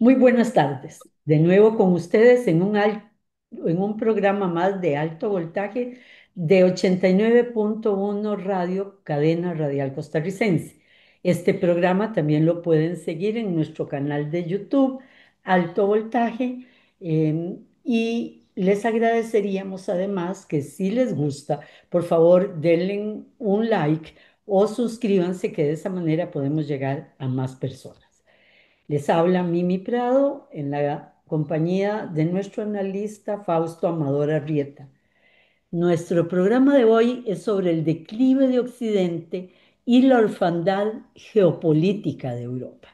Muy buenas tardes. De nuevo con ustedes en un programa más de alto voltaje de 89.1 Radio, cadena radial costarricense. Este programa también lo pueden seguir en nuestro canal de YouTube, Alto Voltaje, y les agradeceríamos además que si les gusta, por favor denle un like o suscríbanse, que de esa manera podemos llegar a más personas. Les habla Mimi Prado en la compañía de nuestro analista Fausto Amador Arrieta. Nuestro programa de hoy es sobre el declive de Occidente y la orfandad geopolítica de Europa.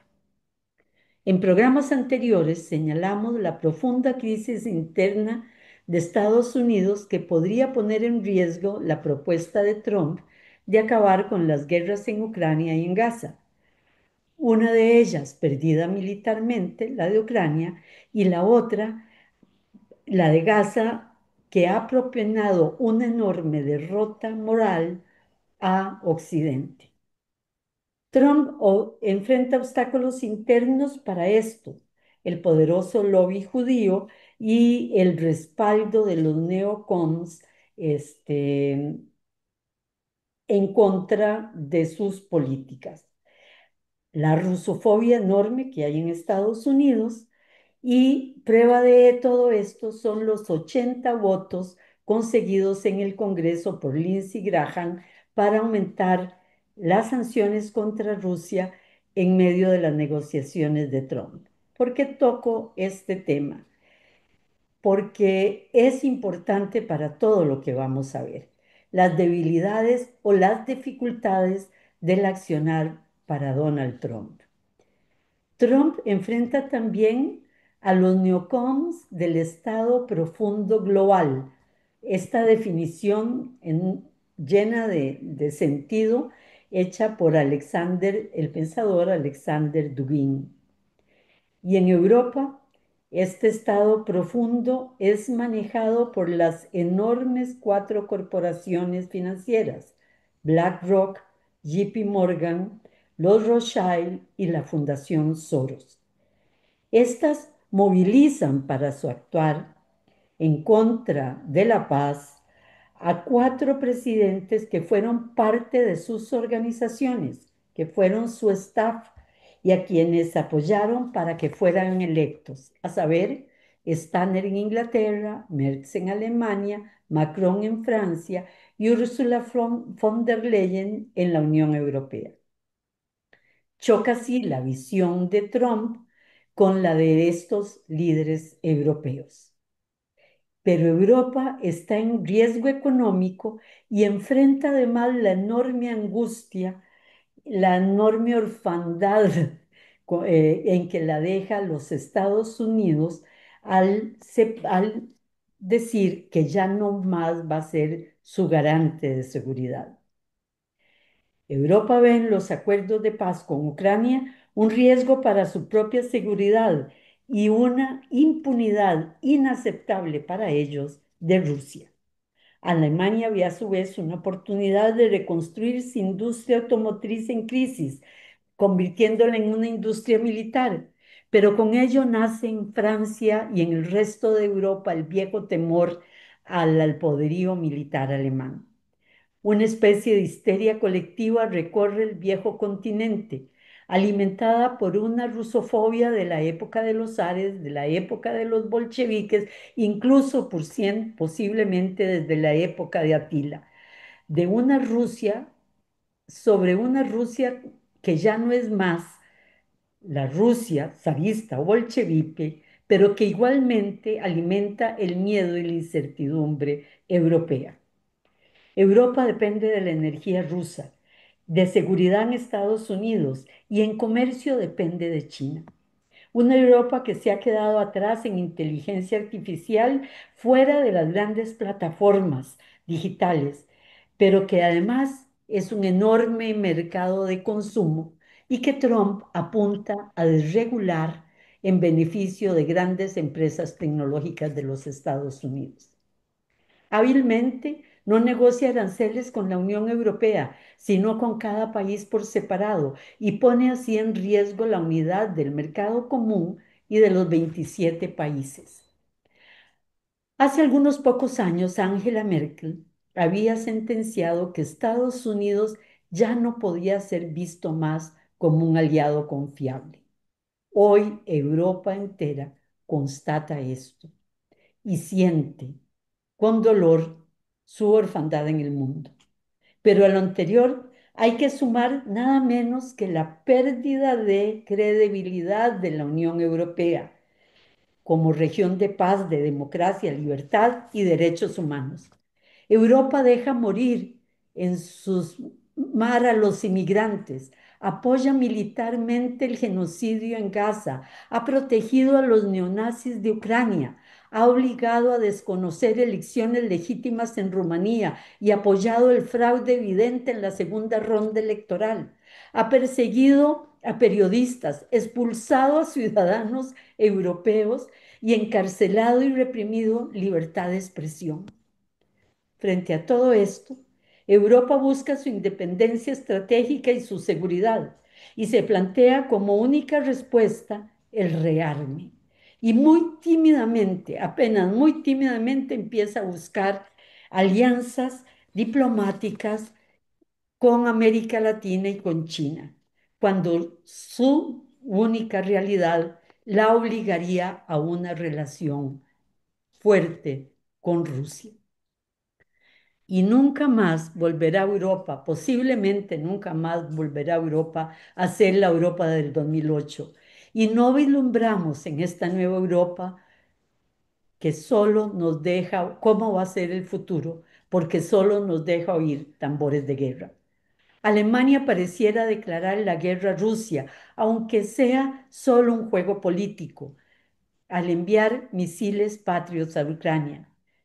En programas anteriores señalamos la profunda crisis interna de Estados Unidos que podría poner en riesgo la propuesta de Trump de acabar con las guerras en Ucrania y en Gaza. Una de ellas perdida militarmente, la de Ucrania, y la otra, la de Gaza, que ha propinado una enorme derrota moral a Occidente. Enfrenta obstáculos internos para esto, el poderoso lobby judío y el respaldo de los neocons en contra de sus políticas, la rusofobia enorme que hay en Estados Unidos, y prueba de todo esto son los 80 votos conseguidos en el Congreso por Lindsey Graham para aumentar las sanciones contra Rusia en medio de las negociaciones de Trump. ¿Por qué toco este tema? Porque es importante para todo lo que vamos a ver. Las debilidades o las dificultades del accionar para Donald Trump. Trump enfrenta también a los neocons del Estado profundo global. Esta definición llena de sentido, hecha por el pensador Alexander Dugin. Y en Europa, este estado profundo es manejado por las enormes cuatro corporaciones financieras: BlackRock, JP Morgan, los Rothschild y la Fundación Soros. Estas movilizan para su actuar en contra de la paz a cuatro presidentes que fueron parte de sus organizaciones, que fueron su staff y a quienes apoyaron para que fueran electos, a saber, Stanner en Inglaterra, Merz en Alemania, Macron en Francia y Ursula von der Leyen en la Unión Europea. Choca así la visión de Trump con la de estos líderes europeos. Pero Europa está en riesgo económico y enfrenta además la enorme angustia, la enorme orfandad en que la deja los Estados Unidos al decir que ya no más va a ser su garante de seguridad. Europa ve en los acuerdos de paz con Ucrania un riesgo para su propia seguridad y una impunidad inaceptable para ellos de Rusia. Alemania ve a su vez una oportunidad de reconstruir su industria automotriz en crisis, convirtiéndola en una industria militar. Pero con ello nace en Francia y en el resto de Europa el viejo temor al poderío militar alemán. Una especie de histeria colectiva recorre el viejo continente, alimentada por una rusofobia de la época de los zares, de la época de los bolcheviques, incluso posiblemente desde la época de Atila, de una Rusia, sobre una Rusia que ya no es más la Rusia zarista o bolchevique, pero que igualmente alimenta el miedo y la incertidumbre europea. Europa depende de la energía rusa, de seguridad en Estados Unidos y en comercio depende de China. Una Europa que se ha quedado atrás en inteligencia artificial fuera de las grandes plataformas digitales, pero que además es un enorme mercado de consumo y que Trump apunta a desregular en beneficio de grandes empresas tecnológicas de los Estados Unidos. Hábilmente no negocia aranceles con la Unión Europea, sino con cada país por separado, y pone así en riesgo la unidad del mercado común y de los 27 países. Hace algunos pocos años, Angela Merkel había sentenciado que Estados Unidos ya no podía ser visto más como un aliado confiable. Hoy Europa entera constata esto y siente con dolor su orfandad en el mundo. Pero a lo anterior hay que sumar nada menos que la pérdida de credibilidad de la Unión Europea como región de paz, de democracia, libertad y derechos humanos. Europa deja morir en sus mar a los inmigrantes, apoya militarmente el genocidio en Gaza, ha protegido a los neonazis de Ucrania, ha obligado a desconocer elecciones legítimas en Rumanía y apoyado el fraude evidente en la segunda ronda electoral. Ha perseguido a periodistas, expulsado a ciudadanos europeos y encarcelado y reprimido libertad de expresión. Frente a todo esto, Europa busca su independencia estratégica y su seguridad y se plantea como única respuesta el rearme. Y muy tímidamente, apenas muy tímidamente empieza a buscar alianzas diplomáticas con América Latina y con China, cuando su única realidad la obligaría a una relación fuerte con Rusia. Y nunca más volverá a Europa, posiblemente nunca más volverá a Europa a ser la Europa del 2008. Y no vislumbramos en esta nueva Europa que solo nos deja cómo va a ser el futuro, porque solo nos deja oír tambores de guerra. Alemania pareciera declarar la guerra a Rusia, aunque sea solo un juego político, al enviar misiles patrios a Ucrania.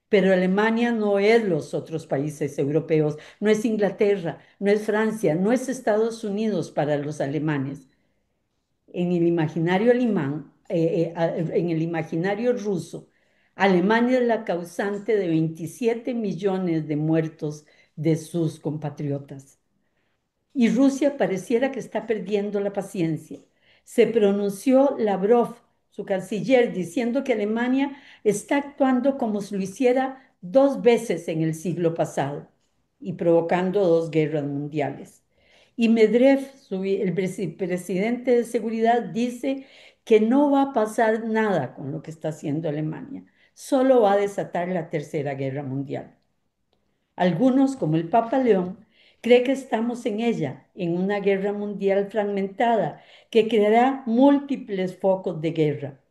Pero Alemania no es los otros países europeos, no es Inglaterra, no es Francia, no es Estados Unidos para los alemanes. En el imaginario alemán, en el imaginario ruso, Alemania es la causante de 27 millones de muertos de sus compatriotas. Y Rusia pareciera que está perdiendo la paciencia. Se pronunció Lavrov, su canciller, diciendo que Alemania está actuando como si lo hiciera dos veces en el siglo pasado y provocando dos guerras mundiales. Y Medvedev, el presidente de seguridad, dice que no va a pasar nada con lo que está haciendo Alemania, solo va a desatar la Tercera Guerra Mundial. Algunos, como el Papa León, cree que estamos en ella, en una guerra mundial fragmentada que creará múltiples focos de guerra.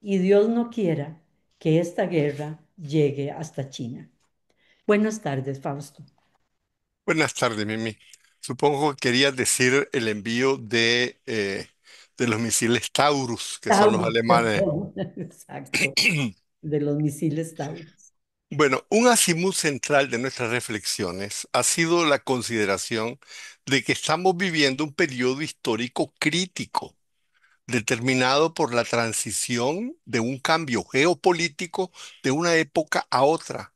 Y Dios no quiera que esta guerra llegue hasta China. Buenas tardes, Fausto. Buenas tardes, Mimi. Supongo que querías decir el envío de los misiles Taurus, que son los Taurus, alemanes. perdón. Exacto, de los misiles Taurus. Bueno, un azimut central de nuestras reflexiones ha sido la consideración de que estamos viviendo un periodo histórico crítico, determinado por la transición de un cambio geopolítico de una época a otra,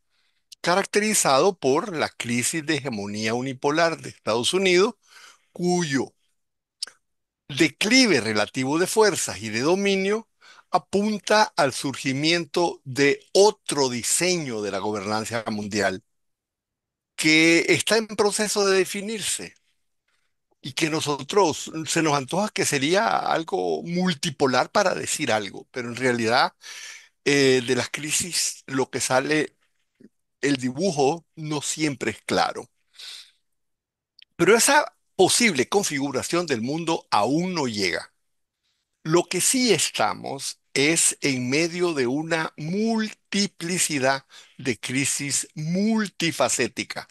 caracterizado por la crisis de hegemonía unipolar de Estados Unidos, cuyo declive relativo de fuerzas y de dominio apunta al surgimiento de otro diseño de la gobernanza mundial que está en proceso de definirse y que nosotros se nos antoja que sería algo multipolar para decir algo, pero en realidad de las crisis lo que sale, el dibujo no siempre es claro. Pero esa posible configuración del mundo aún no llega. Lo que sí estamos es en medio de una multiplicidad de crisis multifacética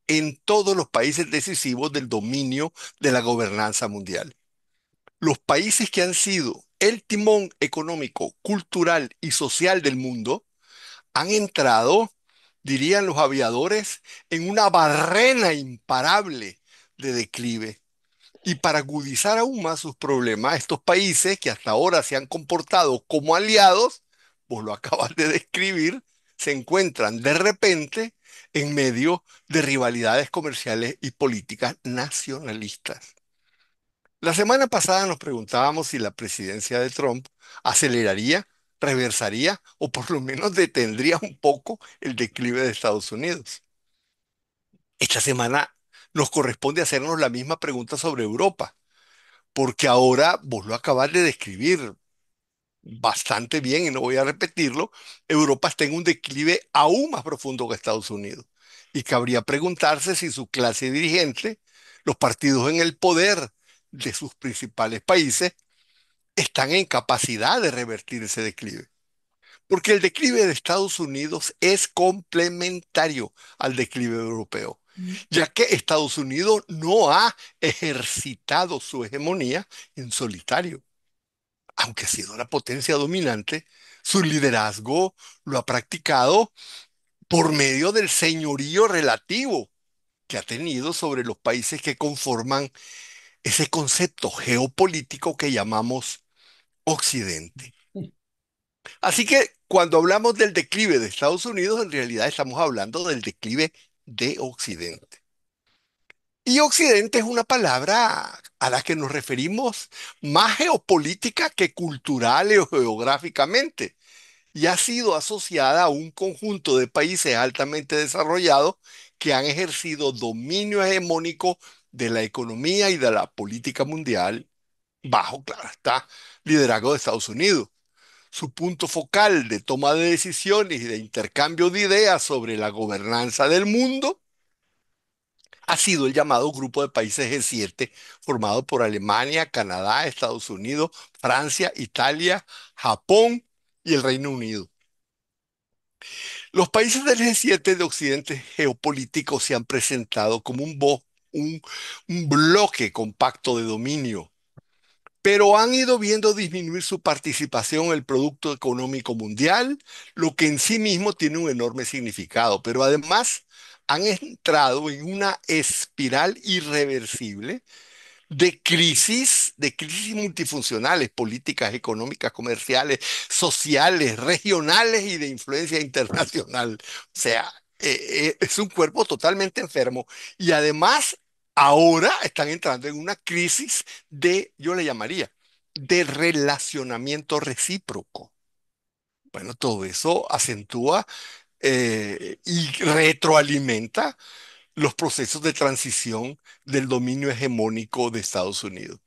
en todos los países decisivos del dominio de la gobernanza mundial. Los países que han sido el timón económico, cultural y social del mundo han entrado, dirían los aviadores, en una barrena imparable de declive. Y para agudizar aún más sus problemas, estos países que hasta ahora se han comportado como aliados, vos lo acabas de describir, se encuentran de repente en medio de rivalidades comerciales y políticas nacionalistas. La semana pasada nos preguntábamos si la presidencia de Trump aceleraría, reversaría o por lo menos detendría un poco el declive de Estados Unidos. Esta semana nos corresponde hacernos la misma pregunta sobre Europa, porque ahora vos lo acabas de describir bastante bien y no voy a repetirlo. Europa está en un declive aún más profundo que Estados Unidos. Y cabría preguntarse si su clase dirigente, los partidos en el poder de sus principales países, están en capacidad de revertir ese declive. Porque el declive de Estados Unidos es complementario al declive europeo, ya que Estados Unidos no ha ejercitado su hegemonía en solitario. Aunque ha sido la potencia dominante, su liderazgo lo ha practicado por medio del señorío relativo que ha tenido sobre los países que conforman ese concepto geopolítico que llamamos Occidente. Así que cuando hablamos del declive de Estados Unidos, en realidad estamos hablando del declive de Occidente. Y Occidente es una palabra a la que nos referimos más geopolítica que cultural o geográficamente, y ha sido asociada a un conjunto de países altamente desarrollados que han ejercido dominio hegemónico de la economía y de la política mundial bajo, claro está, liderazgo de Estados Unidos. Su punto focal de toma de decisiones y de intercambio de ideas sobre la gobernanza del mundo ha sido el llamado Grupo de Países G7, formado por Alemania, Canadá, Estados Unidos, Francia, Italia, Japón y el Reino Unido. Los países del G7 de Occidente geopolítico se han presentado como un, un bloque compacto de dominio, pero han ido viendo disminuir su participación en el Producto Económico Mundial, lo que en sí mismo tiene un enorme significado, pero además han entrado en una espiral irreversible de crisis multifuncionales, políticas, económicas, comerciales, sociales, regionales y de influencia internacional. O sea, es un cuerpo totalmente enfermo y además ahora están entrando en una crisis yo le llamaría, de relacionamiento recíproco. Bueno, todo eso acentúa y retroalimenta los procesos de transición del dominio hegemónico de Estados Unidos.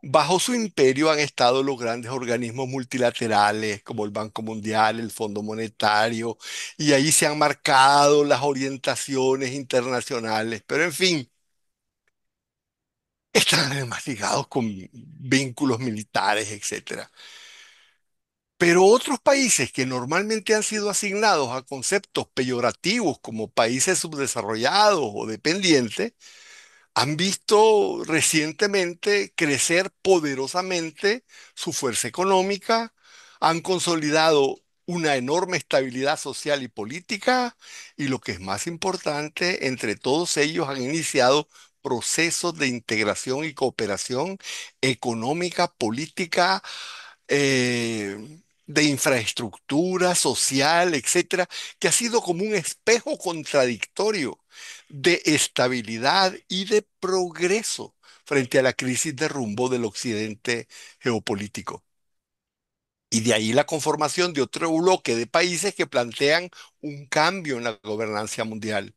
Bajo su imperio han estado los grandes organismos multilaterales como el Banco Mundial, el Fondo Monetario, y ahí se han marcado las orientaciones internacionales. Pero en fin, están además ligados con vínculos militares, etcétera. Pero otros países que normalmente han sido asignados a conceptos peyorativos como países subdesarrollados o dependientes, han visto recientemente crecer poderosamente su fuerza económica, han consolidado una enorme estabilidad social y política, y lo que es más importante, entre todos ellos han iniciado procesos de integración y cooperación económica, política, de infraestructura social, etcétera, que ha sido como un espejo contradictorio de estabilidad y de progreso frente a la crisis de rumbo del occidente geopolítico. Y de ahí la conformación de otro bloque de países que plantean un cambio en la gobernanza mundial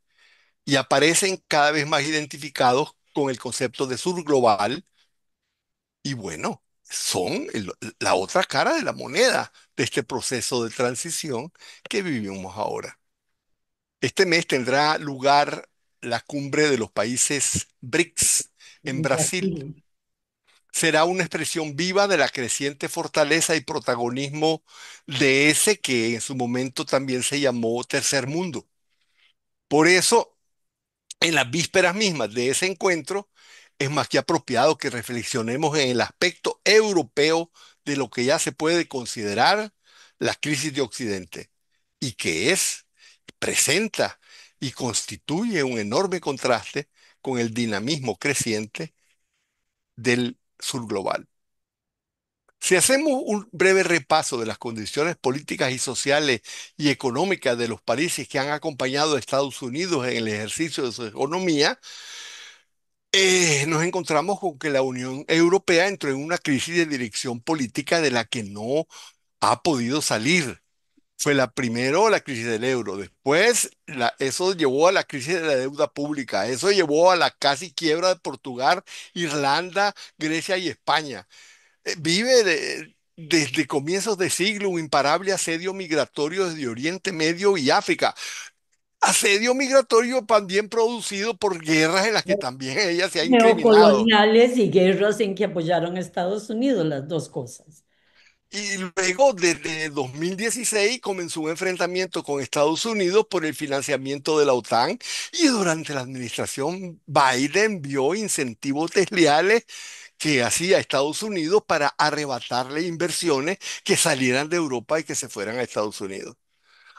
y aparecen cada vez más identificados con el concepto de sur global. Y bueno, son la otra cara de la moneda de este proceso de transición que vivimos ahora. Este mes tendrá lugar la cumbre de los países BRICS en En Brasil. Brasil. Será una expresión viva de la creciente fortaleza y protagonismo de ese que en su momento también se llamó Tercer Mundo. Por eso, en las vísperas mismas de ese encuentro, es más que apropiado que reflexionemos en el aspecto europeo de lo que ya se puede considerar la crisis de Occidente y que presenta y constituye un enorme contraste con el dinamismo creciente del sur global. Si hacemos un breve repaso de las condiciones políticas y sociales y económicas de los países que han acompañado a Estados Unidos en el ejercicio de su economía, Nos encontramos con que la Unión Europea entró en una crisis de dirección política de la que no ha podido salir. Fue la primero la crisis del euro, después eso llevó a la crisis de la deuda pública, eso llevó a la casi quiebra de Portugal, Irlanda, Grecia y España. Desde comienzos de siglo un imparable asedio migratorio desde Oriente Medio y África. Asedio migratorio también producido por guerras en las que también ella se ha incriminado. Neocoloniales y guerras en que apoyaron a Estados Unidos, las dos cosas. Y luego, desde 2016, comenzó un enfrentamiento con Estados Unidos por el financiamiento de la OTAN y durante la administración Biden vio incentivos desleales que hacía Estados Unidos para arrebatarle inversiones que salieran de Europa y que se fueran a Estados Unidos.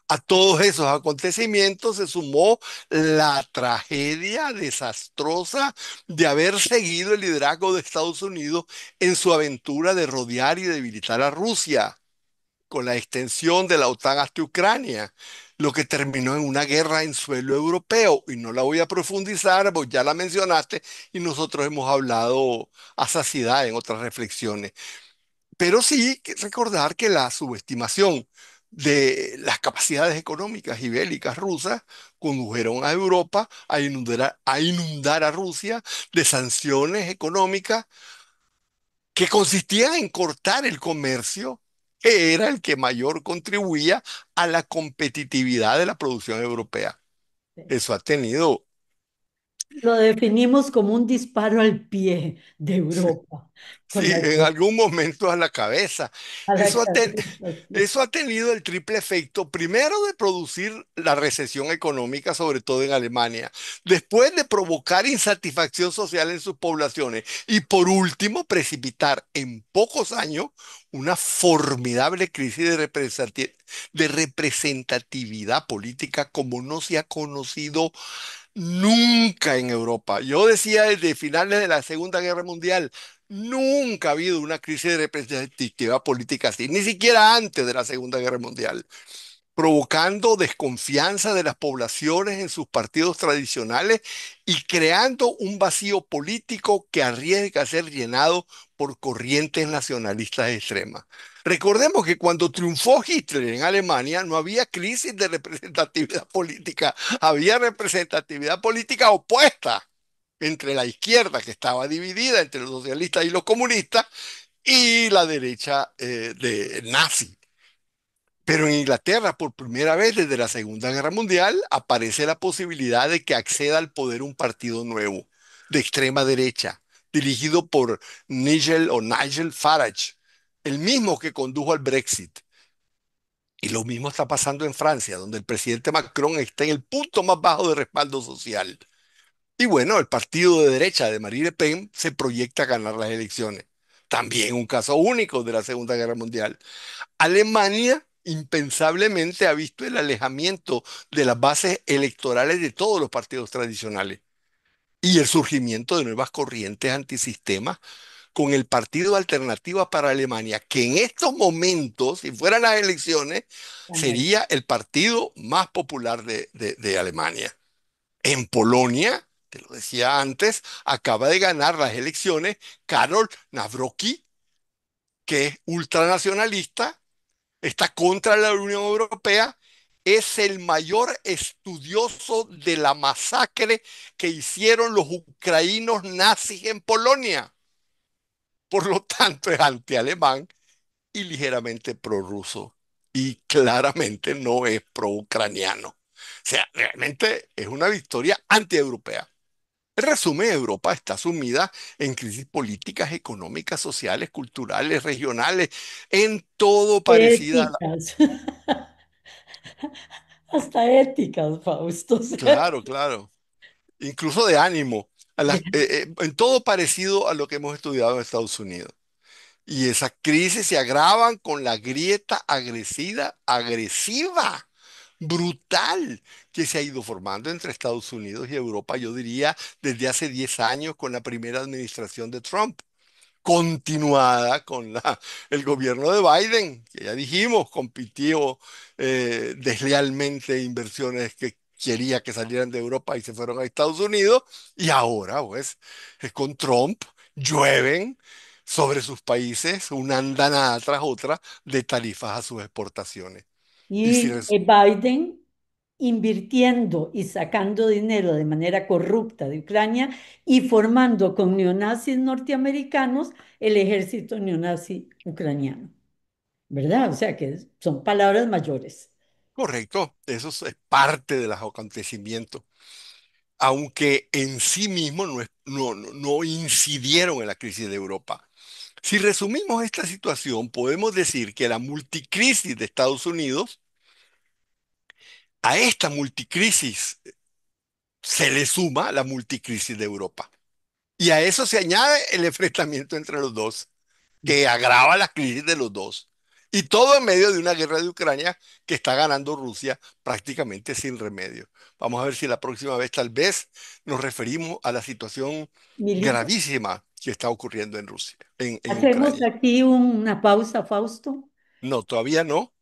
A todos esos acontecimientos se sumó la tragedia desastrosa de haber seguido el liderazgo de Estados Unidos en su aventura de rodear y debilitar a Rusia con la extensión de la OTAN hasta Ucrania, lo que terminó en una guerra en suelo europeo. Y no la voy a profundizar, pues ya la mencionaste y nosotros hemos hablado a saciedad en otras reflexiones. Pero sí que recordar que la subestimación de las capacidades económicas y bélicas rusas condujeron a Europa a inundar a Rusia de sanciones económicas que consistían en cortar el comercio, que era el que mayor contribuía a la competitividad de la producción europea. Eso ha tenido, Lo definimos como un disparo al pie de Europa, con sí, en algún momento a la cabeza. a la Eso ha, ten- cabeza, sí. eso ha tenido el triple efecto, primero de producir la recesión económica, sobre todo en Alemania, después de provocar insatisfacción social en sus poblaciones y por último precipitar en pocos años una formidable crisis de representatividad política como no se ha conocido nunca en Europa. Yo decía desde finales de la Segunda Guerra Mundial, nunca ha habido una crisis de representatividad política así, ni siquiera antes de la Segunda Guerra Mundial, provocando desconfianza de las poblaciones en sus partidos tradicionales y creando un vacío político que arriesga a ser llenado por corrientes nacionalistas extremas. Recordemos que cuando triunfó Hitler en Alemania no había crisis de representatividad política, había representatividad política opuesta entre la izquierda, que estaba dividida entre los socialistas y los comunistas, y la derecha de nazi. Pero en Inglaterra, por primera vez desde la Segunda Guerra Mundial, aparece la posibilidad de que acceda al poder un partido nuevo, de extrema derecha, dirigido por Nigel Farage, el mismo que condujo al Brexit. Y lo mismo está pasando en Francia, donde el presidente Macron está en el punto más bajo de respaldo social. Y bueno, el partido de derecha de Marine Le Pen se proyecta a ganar las elecciones. También un caso único de la Segunda Guerra Mundial. Alemania impensablemente ha visto el alejamiento de las bases electorales de todos los partidos tradicionales y el surgimiento de nuevas corrientes antisistemas con el partido Alternativa para Alemania, que en estos momentos, si fueran las elecciones, sería el partido más popular de Alemania. En Polonia, te lo decía antes, acaba de ganar las elecciones Karol Nawrocki, que es ultranacionalista, está contra la Unión Europea, es el mayor estudioso de la masacre que hicieron los ucranianos nazis en Polonia. Por lo tanto, es anti-alemán y ligeramente prorruso. Y claramente no es pro-ucraniano. O sea, realmente es una victoria anti-europea. En resumen, Europa está sumida en crisis políticas, económicas, sociales, culturales, regionales, en todo parecida a la... Éticas, hasta éticas, Fausto. O sea, Claro, claro. Incluso de ánimo, en todo parecido a lo que hemos estudiado en Estados Unidos. Y esas crisis se agravan con la grieta agresiva, brutal, que se ha ido formando entre Estados Unidos y Europa, yo diría, desde hace 10 años con la primera administración de Trump, continuada con el gobierno de Biden, que ya dijimos, compitió deslealmente inversiones que quería que salieran de Europa y se fueron a Estados Unidos. Y ahora, pues, con Trump llueven sobre sus países una andanada tras otra de tarifas a sus exportaciones. Y si Y res- Biden invirtiendo y sacando dinero de manera corrupta de Ucrania y formando con neonazis norteamericanos el ejército neonazi ucraniano, ¿verdad? O sea que son palabras mayores. Correcto, eso es parte de los acontecimientos, aunque en sí mismo no incidieron en la crisis de Europa. Si resumimos esta situación, podemos decir que la multicrisis de Estados Unidos, a esta multicrisis se le suma la multicrisis de Europa. Y a eso se añade el enfrentamiento entre los dos, que agrava la crisis de los dos. Y todo en medio de una guerra de Ucrania que está ganando Rusia prácticamente sin remedio. Vamos a ver si la próxima vez tal vez nos referimos a la situación Militar. gravísima que está ocurriendo en Rusia, en Hacemos Ucrania. aquí una pausa, Fausto. No, todavía no.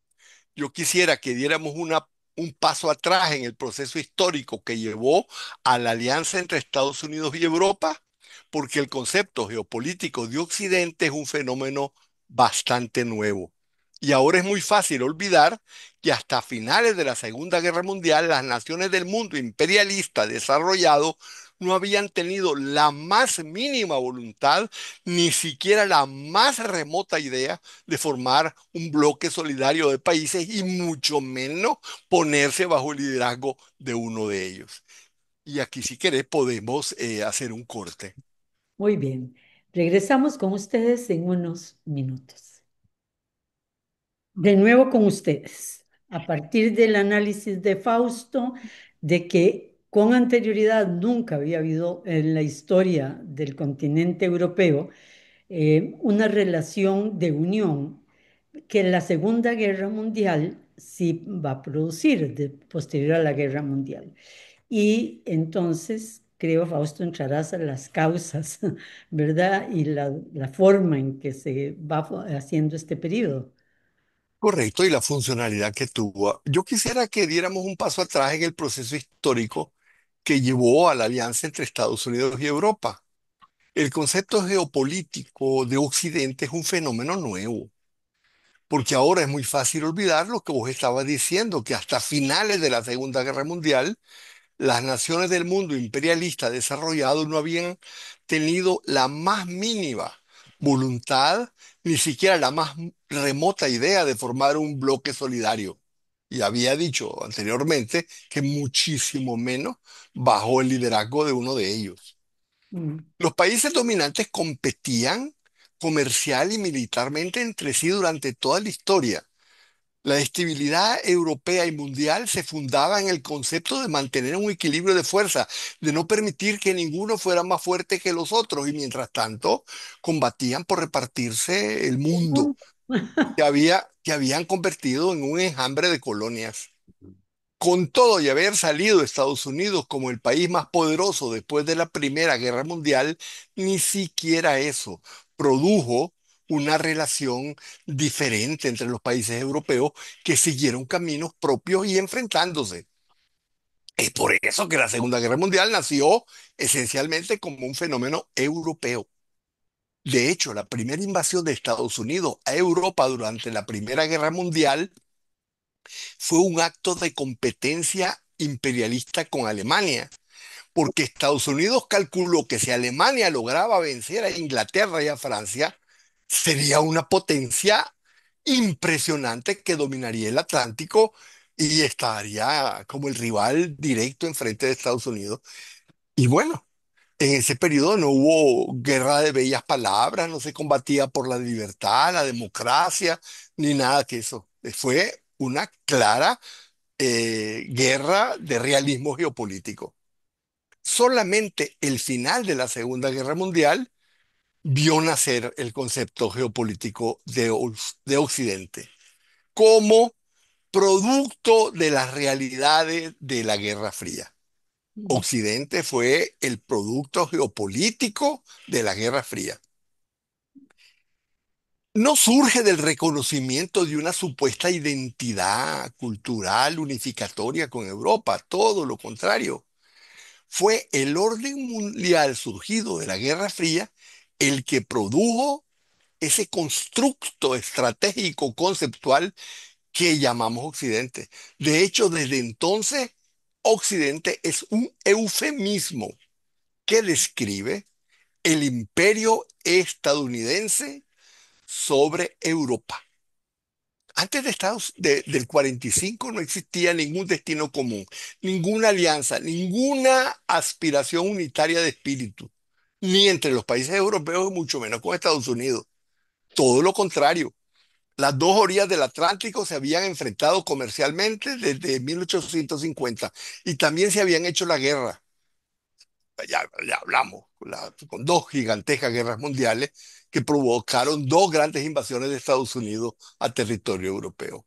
Yo quisiera que diéramos un paso atrás en el proceso histórico que llevó a la alianza entre Estados Unidos y Europa, porque el concepto geopolítico de Occidente es un fenómeno bastante nuevo. Y ahora es muy fácil olvidar que hasta finales de la Segunda Guerra Mundial las naciones del mundo imperialista desarrollado no habían tenido la más mínima voluntad, ni siquiera la más remota idea de formar un bloque solidario de países y mucho menos ponerse bajo el liderazgo de uno de ellos. Y aquí si querés podemos hacer un corte. Muy bien. Regresamos con ustedes en unos minutos. De nuevo con ustedes. A partir del análisis de Fausto, de que con anterioridad nunca había habido en la historia del continente europeo una relación de unión que la Segunda Guerra Mundial sí va a producir, posterior a la Guerra Mundial. Y entonces, creo, Fausto, entrarás a las causas, ¿verdad? Y la forma en que se va haciendo este periodo. Correcto, y la funcionalidad que tuvo. Yo quisiera que diéramos un paso atrás en el proceso histórico que llevó a la alianza entre Estados Unidos y Europa. El concepto geopolítico de Occidente es un fenómeno nuevo, porque ahora es muy fácil olvidar lo que vos estabas diciendo, que hasta finales de la Segunda Guerra Mundial, las naciones del mundo imperialista desarrollado no habían tenido la más mínima voluntad, ni siquiera la más remota idea de formar un bloque solidario. Y había dicho anteriormente que muchísimo menos bajo el liderazgo de uno de ellos. Mm. Los países dominantes competían comercial y militarmente entre sí durante toda la historia. La estabilidad europea y mundial se fundaba en el concepto de mantener un equilibrio de fuerza, de no permitir que ninguno fuera más fuerte que los otros y mientras tanto combatían por repartirse el mundo que habían convertido en un enjambre de colonias. Con todo y haber salido Estados Unidos como el país más poderoso después de la Primera Guerra Mundial, ni siquiera eso produjo una relación diferente entre los países europeos que siguieron caminos propios y enfrentándose. Es por eso que la Segunda Guerra Mundial nació esencialmente como un fenómeno europeo. De hecho, la primera invasión de Estados Unidos a Europa durante la Primera Guerra Mundial fue un acto de competencia imperialista con Alemania, porque Estados Unidos calculó que si Alemania lograba vencer a Inglaterra y a Francia, sería una potencia impresionante que dominaría el Atlántico y estaría como el rival directo enfrente de Estados Unidos. Y bueno, en ese periodo no hubo guerra de bellas palabras, no se combatía por la libertad, la democracia, ni nada que eso. Fue una clara guerra de realismo geopolítico. Solamente el final de la Segunda Guerra Mundial vio nacer el concepto geopolítico de Occidente como producto de las realidades de la Guerra Fría. Mm. Occidente fue el producto geopolítico de la Guerra Fría. no surge del reconocimiento de una supuesta identidad cultural unificatoria con Europa, todo lo contrario. Fue el orden mundial surgido de la Guerra Fría el que produjo ese constructo estratégico conceptual que llamamos Occidente. De hecho, desde entonces, Occidente es un eufemismo que describe el imperio estadounidense sobre Europa. Antes de del 45 no existía ningún destino común, ninguna alianza, ninguna aspiración unitaria de espíritu, ni entre los países europeos, mucho menos con Estados Unidos. Todo lo contrario. Las dos orillas del Atlántico se habían enfrentado comercialmente desde 1850 y también se habían hecho la guerra. Ya hablamos, con dos gigantescas guerras mundiales que provocaron dos grandes invasiones de Estados Unidos a territorio europeo.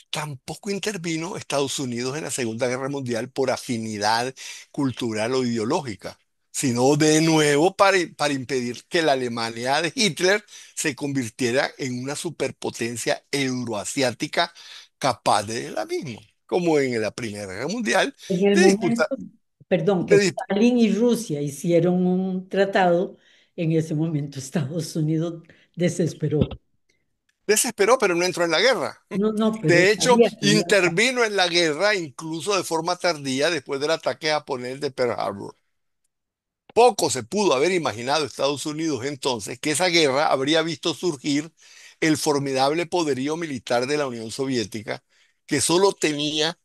Tampoco intervino Estados Unidos en la Segunda Guerra Mundial por afinidad cultural o ideológica, sino de nuevo para impedir que la Alemania de Hitler se convirtiera en una superpotencia euroasiática capaz de la misma, como en la Primera Guerra Mundial, En el de disputar, momento, perdón, que de dis- Stalin y Rusia hicieron un tratado, en ese momento Estados Unidos desesperó. desesperó, pero no entró en la guerra. No, no, pero De hecho, sabía que iba a pasar. intervino en la guerra incluso de forma tardía después del ataque japonés de Pearl Harbor. Poco se pudo haber imaginado Estados Unidos entonces que esa guerra habría visto surgir el formidable poderío militar de la Unión Soviética, que solo tenía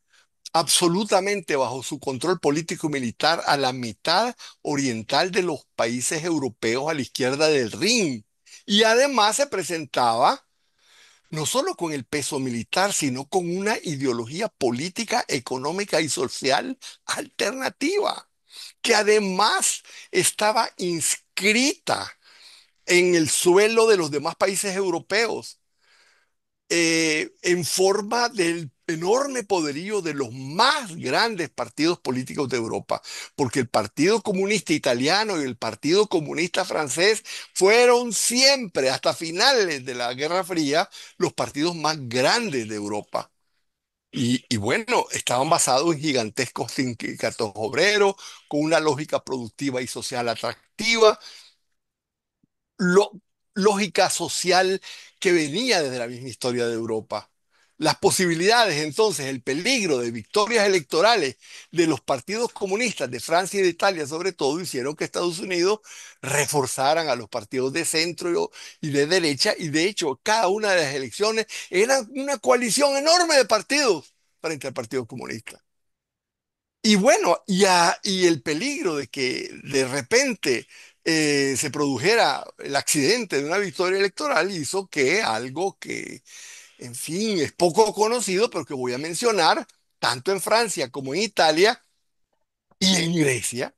absolutamente bajo su control político y militar a la mitad oriental de los países europeos a la izquierda del Rin. Y además se presentaba no solo con el peso militar, sino con una ideología política, económica y social alternativa que además estaba inscrita en el suelo de los demás países europeos, en forma del enorme poderío de los más grandes partidos políticos de Europa, porque el Partido Comunista Italiano y el Partido Comunista Francés fueron siempre, hasta finales de la Guerra Fría, los partidos más grandes de Europa. Y bueno, estaban basados en gigantescos sindicatos obreros, con una lógica productiva y social atractiva, lo- lógica social que venía desde la misma historia de Europa. Las posibilidades, entonces, el peligro de victorias electorales de los partidos comunistas de Francia y de Italia, sobre todo, hicieron que Estados Unidos reforzaran a los partidos de centro y de derecha, y de hecho, cada una de las elecciones era una coalición enorme de partidos frente al Partido Comunista. Y bueno, y el peligro de que de repente se produjera el accidente de una victoria electoral hizo que algo que, en fin, es poco conocido, pero que voy a mencionar, tanto en Francia como en Italia y en Grecia,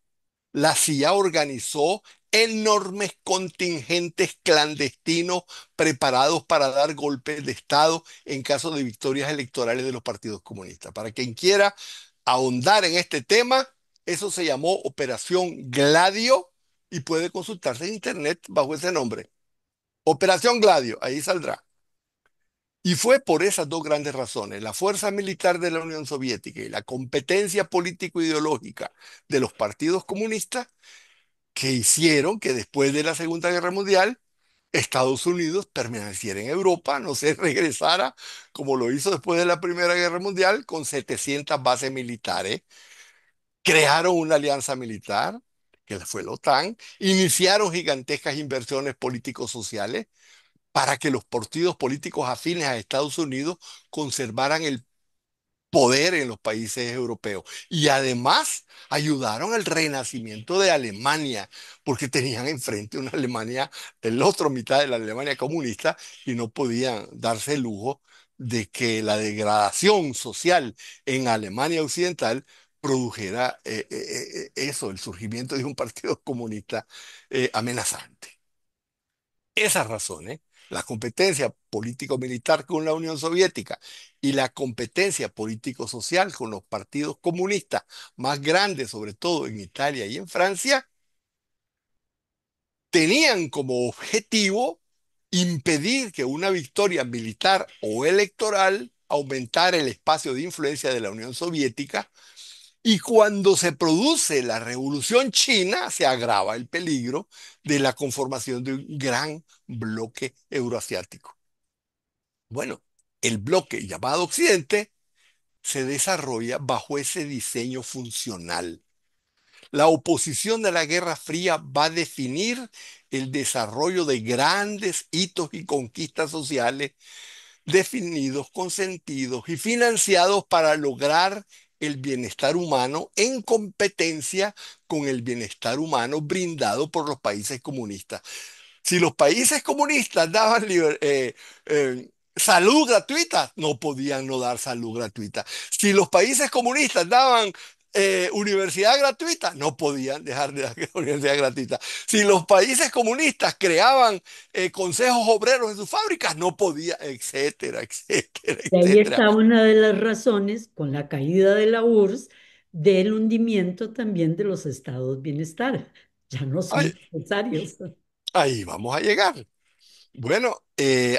la CIA organizó enormes contingentes clandestinos preparados para dar golpes de Estado en caso de victorias electorales de los partidos comunistas. Para quien quiera ahondar en este tema, eso se llamó Operación Gladio y puede consultarse en internet bajo ese nombre. Operación Gladio, ahí saldrá. Y fue por esas dos grandes razones, la fuerza militar de la Unión Soviética y la competencia político-ideológica de los partidos comunistas, que hicieron que después de la Segunda Guerra Mundial Estados Unidos permaneciera en Europa, no se regresara como lo hizo después de la Primera Guerra Mundial con 700 bases militares. Crearon una alianza militar, que fue la OTAN, iniciaron gigantescas inversiones políticos-sociales para que los partidos políticos afines a Estados Unidos conservaran el poder en los países europeos. Y además ayudaron al renacimiento de Alemania, porque tenían enfrente una Alemania, el otro mitad de la Alemania comunista, y no podían darse el lujo de que la degradación social en Alemania Occidental produjera eso, el surgimiento de un partido comunista amenazante. Esas razones, la competencia político-militar con la Unión Soviética y la competencia político-social con los partidos comunistas más grandes, sobre todo en Italia y en Francia, tenían como objetivo impedir que una victoria militar o electoral aumentara el espacio de influencia de la Unión Soviética. Y cuando se produce la Revolución China, se agrava el peligro de la conformación de un gran bloque euroasiático. Bueno, el bloque llamado Occidente se desarrolla bajo ese diseño funcional. La oposición de la Guerra Fría va a definir el desarrollo de grandes hitos y conquistas sociales definidos, consentidos y financiados para lograr el bienestar humano en competencia con el bienestar humano brindado por los países comunistas. Si los países comunistas daban salud gratuita, no podían no dar salud gratuita. Si los países comunistas daban universidad gratuita, no podían dejar de dar universidad gratuita. Si los países comunistas creaban consejos obreros en sus fábricas, no podían, etcétera, etcétera, Y ahí etcétera. está una de las razones, con la caída de la URSS, del hundimiento también de los estados bienestar. Ya no Ay, son necesarios. ahí vamos a llegar. Bueno,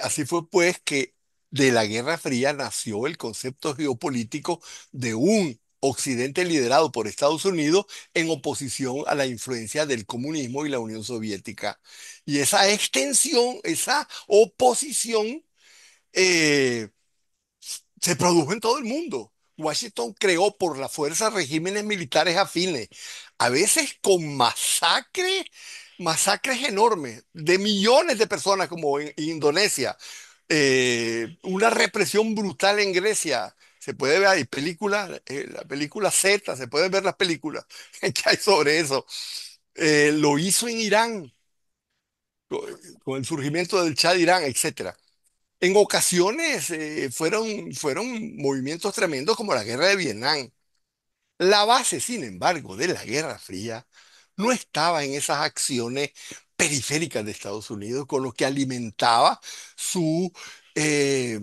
así fue pues que de la Guerra Fría nació el concepto geopolítico de un Occidente liderado por Estados Unidos en oposición a la influencia del comunismo y la Unión Soviética. Y esa extensión, esa oposición, eh, se produjo en todo el mundo. Washington creó por la fuerza regímenes militares afines, a veces con masacres enormes de millones de personas como en Indonesia, una represión brutal en Grecia. Se puede ver, hay películas, la película Z, se pueden ver las películas que hay sobre eso. Lo hizo en Irán, con, con el surgimiento del Shah de Irán, etcétera. En ocasiones fueron movimientos tremendos como la guerra de Vietnam. La base, sin embargo, de la Guerra Fría no estaba en esas acciones periféricas de Estados Unidos con lo que alimentaba su eh,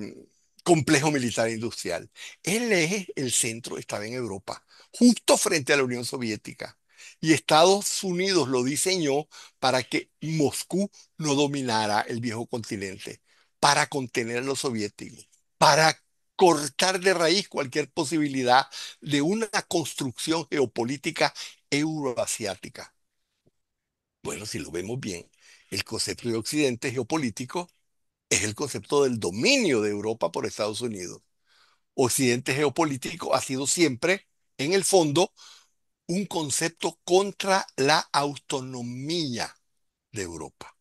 complejo militar industrial. El centro estaba en Europa, justo frente a la Unión Soviética. Y Estados Unidos lo diseñó para que Moscú no dominara el viejo continente, para contener a los soviéticos, para cortar de raíz cualquier posibilidad de una construcción geopolítica euroasiática. Bueno, si lo vemos bien, el concepto de Occidente geopolítico es el concepto del dominio de Europa por Estados Unidos. Occidente geopolítico ha sido siempre, en el fondo, un concepto contra la autonomía de Europa.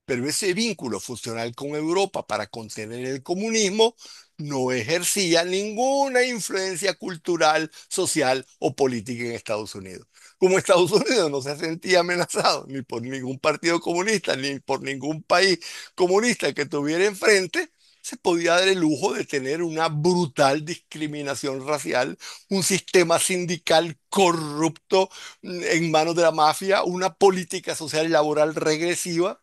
Pero ese vínculo funcional con Europa para contener el comunismo no ejercía ninguna influencia cultural, social o política en Estados Unidos. Como Estados Unidos no se sentía amenazado ni por ningún partido comunista, ni por ningún país comunista que tuviera enfrente, se podía dar el lujo de tener una brutal discriminación racial, un sistema sindical corrupto en manos de la mafia, una política social y laboral regresiva,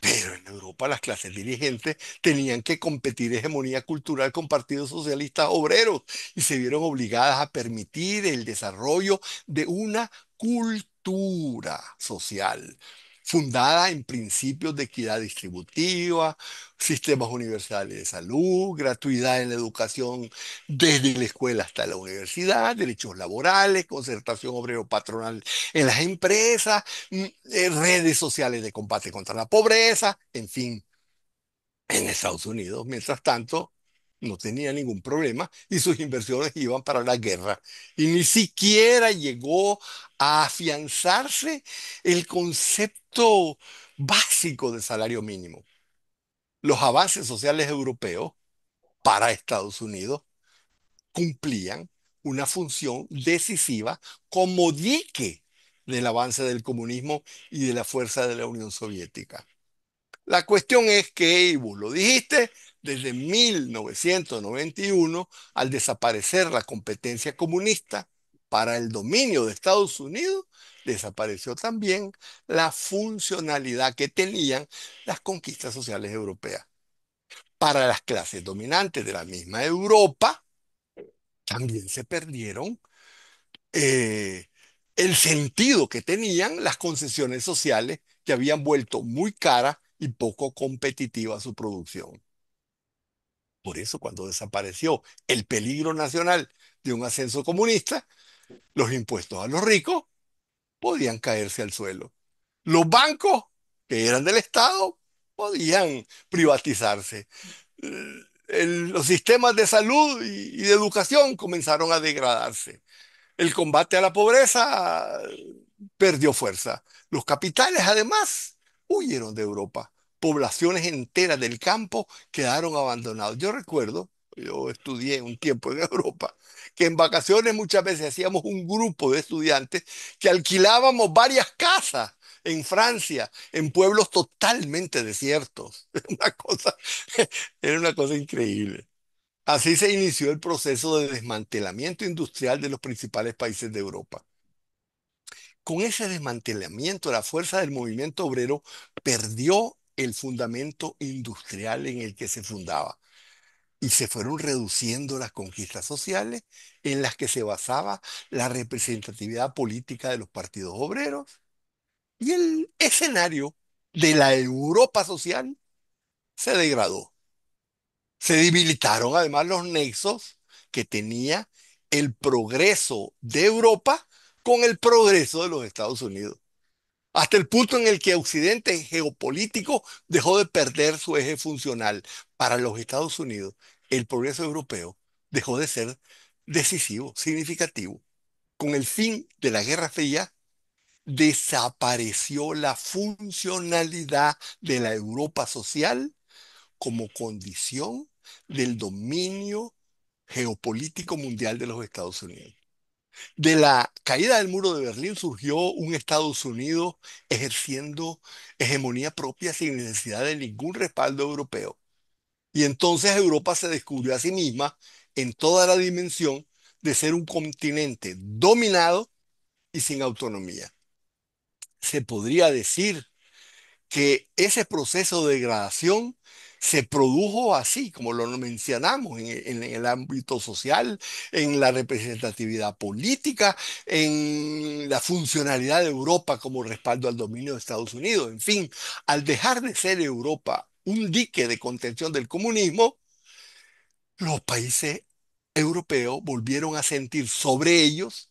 pero en Europa las clases dirigentes tenían que competir hegemonía cultural con partidos socialistas obreros y se vieron obligadas a permitir el desarrollo de una cultura social fundada en principios de equidad distributiva, sistemas universales de salud, gratuidad en la educación desde la escuela hasta la universidad, derechos laborales, concertación obrero-patronal en las empresas, redes sociales de combate contra la pobreza, en fin, en Estados Unidos, mientras tanto, no tenía ningún problema y sus inversiones iban para la guerra. Y ni siquiera llegó a afianzarse el concepto básico de salario mínimo. Los avances sociales europeos para Estados Unidos cumplían una función decisiva como dique del avance del comunismo y de la fuerza de la Unión Soviética. La cuestión es que, y vos lo dijiste, desde 1991, al desaparecer la competencia comunista para el dominio de Estados Unidos, desapareció también la funcionalidad que tenían las conquistas sociales europeas. Para las clases dominantes de la misma Europa, también se perdieron eh, el sentido que tenían las concesiones sociales que habían vuelto muy caras y poco competitiva su producción. Por eso, cuando desapareció el peligro nacional de un ascenso comunista, los impuestos a los ricos podían caerse al suelo. Los bancos, que eran del Estado, podían privatizarse. Los sistemas de salud y de educación comenzaron a degradarse. El combate a la pobreza perdió fuerza. Los capitales, además, huyeron de Europa. Poblaciones enteras del campo quedaron abandonadas. Yo recuerdo, yo estudié un tiempo en Europa, que en vacaciones muchas veces hacíamos un grupo de estudiantes que alquilábamos varias casas en Francia, en pueblos totalmente desiertos. Era una cosa increíble. Así se inició el proceso de desmantelamiento industrial de los principales países de Europa. Con ese desmantelamiento, la fuerza del movimiento obrero perdió el fundamento industrial en el que se fundaba y se fueron reduciendo las conquistas sociales en las que se basaba la representatividad política de los partidos obreros y el escenario de la Europa social se degradó. Se debilitaron además los nexos que tenía el progreso de Europa con el progreso de los Estados Unidos, hasta el punto en el que Occidente geopolítico dejó de perder su eje funcional. Para los Estados Unidos, el progreso europeo dejó de ser decisivo, significativo. Con el fin de la Guerra Fría, desapareció la funcionalidad de la Europa social como condición del dominio geopolítico mundial de los Estados Unidos. De la caída del muro de Berlín surgió un Estados Unidos ejerciendo hegemonía propia sin necesidad de ningún respaldo europeo. Y entonces Europa se descubrió a sí misma en toda la dimensión de ser un continente dominado y sin autonomía. Se podría decir que ese proceso de degradación se produjo así, como lo mencionamos, en el ámbito social, en la representatividad política, en la funcionalidad de Europa como respaldo al dominio de Estados Unidos. En fin, al dejar de ser Europa un dique de contención del comunismo, los países europeos volvieron a sentir sobre ellos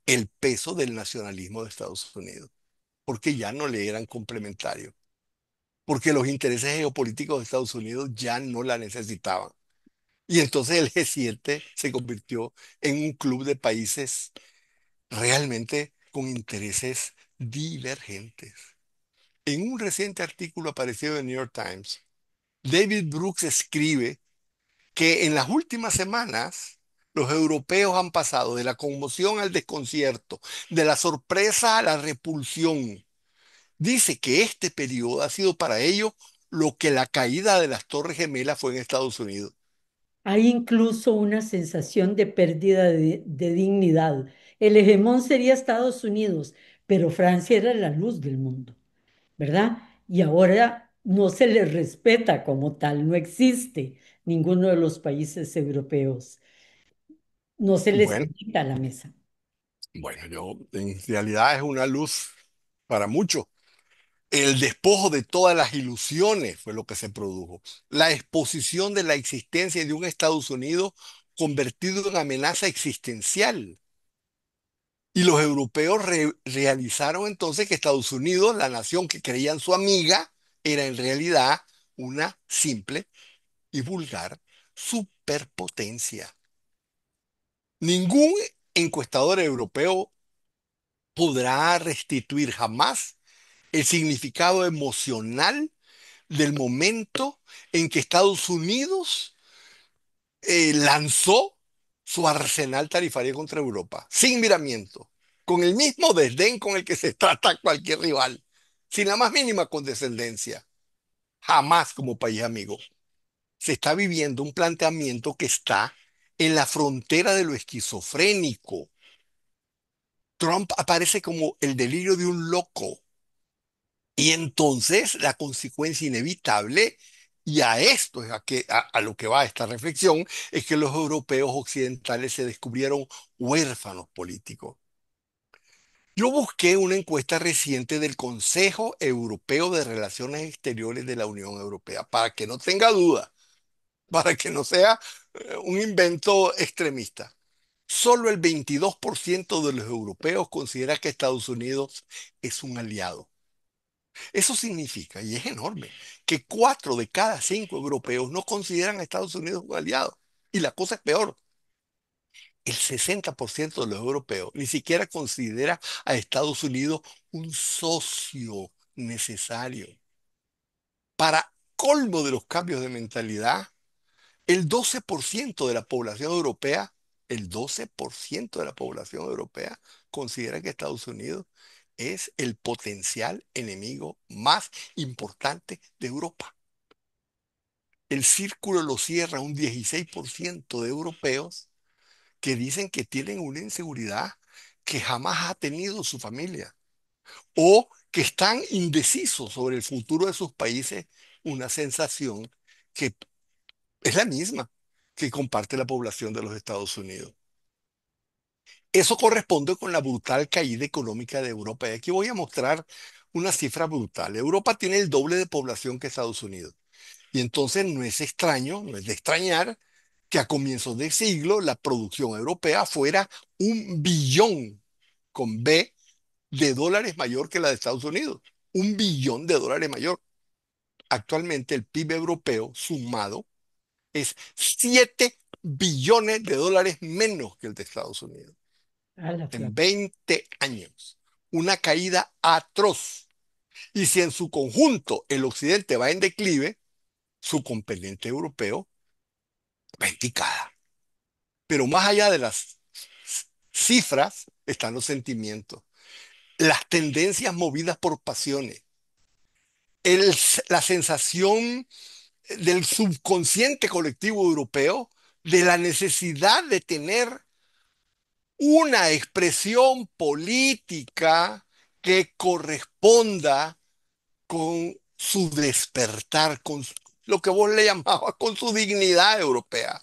el peso del nacionalismo de Estados Unidos, porque ya no le eran complementarios, porque los intereses geopolíticos de Estados Unidos ya no la necesitaban. Y entonces el G7 se convirtió en un club de países realmente con intereses divergentes. En un reciente artículo aparecido en el New York Times, David Brooks escribe que en las últimas semanas los europeos han pasado de la conmoción al desconcierto, de la sorpresa a la repulsión. Dice que este periodo ha sido para ellos lo que la caída de las Torres Gemelas fue en Estados Unidos. Hay incluso una sensación de pérdida de dignidad. El hegemón sería Estados Unidos, pero Francia era la luz del mundo, ¿verdad? Y ahora no se le respeta como tal, no existe ninguno de los países europeos, no se les Bueno, invita a la mesa. yo en realidad es una luz para muchos. El despojo de todas las ilusiones fue lo que se produjo. La exposición de la existencia de un Estados Unidos convertido en amenaza existencial. Y los europeos realizaron entonces que Estados Unidos, la nación que creían su amiga, era en realidad una simple y vulgar superpotencia. Ningún encuestador europeo podrá restituir jamás el significado emocional del momento en que Estados Unidos lanzó su arsenal tarifario contra Europa, sin miramiento, con el mismo desdén con el que se trata a cualquier rival, sin la más mínima condescendencia, jamás como país amigo. Se está viviendo un planteamiento que está en la frontera de lo esquizofrénico. Trump aparece como el delirio de un loco. Y entonces la consecuencia inevitable, y a esto es a lo que va esta reflexión, es que los europeos occidentales se descubrieron huérfanos políticos. Yo busqué una encuesta reciente del Consejo Europeo de Relaciones Exteriores de la Unión Europea, para que no tenga duda, para que no sea un invento extremista. Solo el 22% de los europeos considera que Estados Unidos es un aliado. Eso significa, y es enorme, que 4 de cada 5 europeos no consideran a Estados Unidos un aliado. Y la cosa es peor. El 60% de los europeos ni siquiera considera a Estados Unidos un socio necesario. Para colmo de los cambios de mentalidad, el 12% de la población europea, el 12% de la población europea considera que Estados Unidos es el potencial enemigo más importante de Europa. El círculo lo cierra un 16% de europeos que dicen que tienen una inseguridad que jamás ha tenido su familia o que están indecisos sobre el futuro de sus países, una sensación que es la misma que comparte la población de los Estados Unidos. Eso corresponde con la brutal caída económica de Europa. Y aquí voy a mostrar una cifra brutal. Europa tiene el doble de población que Estados Unidos. Y entonces no es extraño, no es de extrañar que a comienzos de siglo la producción europea fuera 1 billón con B de dólares mayor que la de Estados Unidos. 1 billón de dólares mayor. Actualmente el PIB europeo sumado es 7 billones de dólares menos que el de Estados Unidos. A la En flaca. 20 años. Una caída atroz. Y si en su conjunto el occidente va en declive, su componente europeo va en picada. Pero más allá de las cifras están los sentimientos, las tendencias movidas por pasiones, el- la sensación del subconsciente colectivo europeo de la necesidad de tener una expresión política que corresponda con su despertar, lo que vos le llamabas, con su dignidad europea.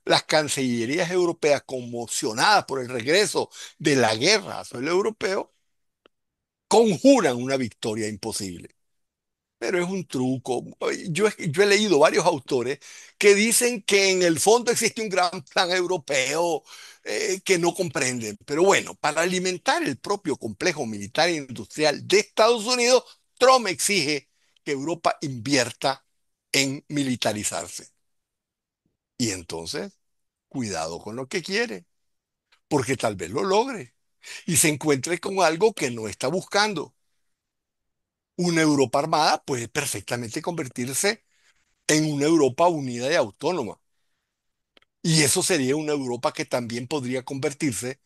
Las cancillerías europeas, conmocionadas por el regreso de la guerra a suelo europeo, conjuran una victoria imposible. Pero es un truco. Yo he leído varios autores que dicen que en el fondo existe un gran plan europeo que no comprenden. Pero bueno, para alimentar el propio complejo militar e industrial de Estados Unidos, Trump exige que Europa invierta en militarizarse. Y entonces, cuidado con lo que quiere, porque tal vez lo logre y se encuentre con algo que no está buscando. Una Europa armada puede perfectamente convertirse en una Europa unida y autónoma. Y eso sería una Europa que también podría convertirse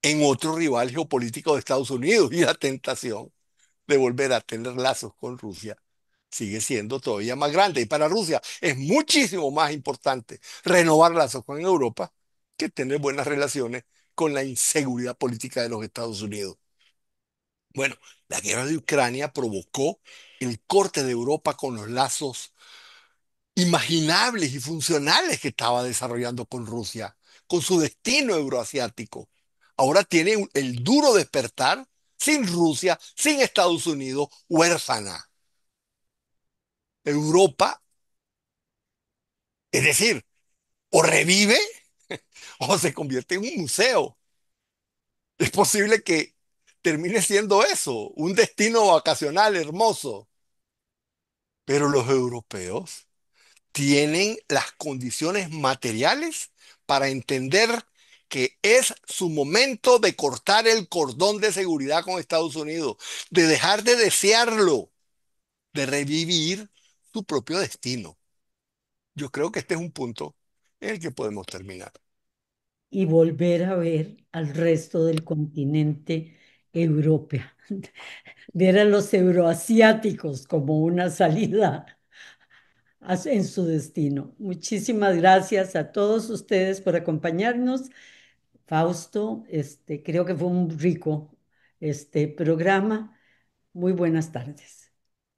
en otro rival geopolítico de Estados Unidos. Y la tentación de volver a tener lazos con Rusia sigue siendo todavía más grande. Y para Rusia es muchísimo más importante renovar lazos con Europa que tener buenas relaciones con la inseguridad política de los Estados Unidos. Bueno, la guerra de Ucrania provocó el corte de Europa con los lazos imaginables y funcionales que estaba desarrollando con Rusia, con su destino euroasiático. Ahora tiene el duro despertar sin Rusia, sin Estados Unidos, huérfana. Europa, es decir, o revive o se convierte en un museo. Es posible que termine siendo eso, un destino vacacional hermoso, pero los europeos tienen las condiciones materiales para entender que es su momento de cortar el cordón de seguridad con Estados Unidos, de dejar de desearlo, de revivir su propio destino. Yo creo que este es un punto en el que podemos terminar. Y volver a ver al resto del continente europeo, ver a los euroasiáticos como una salida en su destino. Muchísimas gracias a todos ustedes por acompañarnos. Fausto, creo que fue un rico programa. Muy buenas tardes.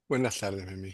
Buenas tardes, Mimi.